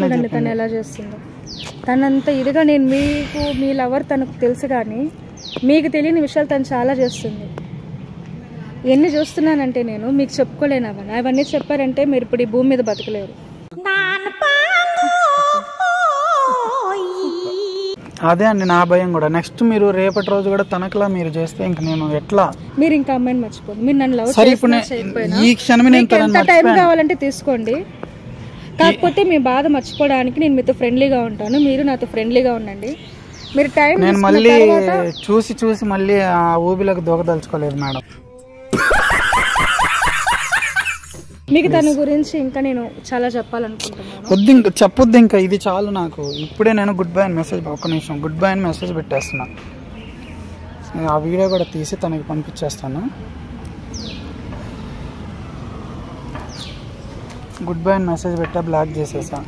చూడండి తను ఎలా చేస్తుందో. తనంత ఇదిగా నేను మీకు మీ లవర్ తనకు తెలుసు, కానీ మీకు తెలియని విషయాలు తను చాలా చేస్తుంది. ఎన్ని చూస్తున్నానంటే నేను మీకు చెప్పుకోలేను. అవన్నీ చెప్పారంటే మీరు ఇప్పుడు ఈ భూమి మీద బతకలేరు. అదే అండి నా భయం కూడా. నెక్స్ట్ మీరు రేపటి రోజు కూడా తనకులా మీరు చేస్తే ఇంక నేను ఎట్లా? మీరు ఇంకా అమ్మాయిని మర్చిపోండి. మీరు నన్ను లవ్ చేయకపోయినా ఈ క్షణమే నేను ఎంత టైం కావాలంటే తీసుకోండి. కాకపోతే మీ బాధ మర్చిపోవడానికి నేను మీతో ఫ్రెండ్లీగా ఉంటాను, మీరు నాతో ఫ్రెండ్లీగా ఉండండి. మీరు టైం నేను మళ్ళీ చూసి మళ్ళీ ఆ ఊబిలోకి దూకదలుచుకోలేదు మేడం. మీకు తన గురించి ఇంకా నేను చాలా చెప్పాలనుకుంటున్నాను. వద్దు, ఇంకా చెప్పొద్దు, ఇంకా ఇది చాలు నాకు. ఇప్పుడే నేను గుడ్ బై అని మెసేజ్, ఒక్క నిమిషం, గుడ్ బై అని మెసేజ్ పెట్టేస్తున్నా. ఆ వీడియో కూడా తీసి తనకి పంపించేస్తాను. గుడ్ బై అని మెసేజ్ పెట్టా, బ్లాక్ చేసేసా.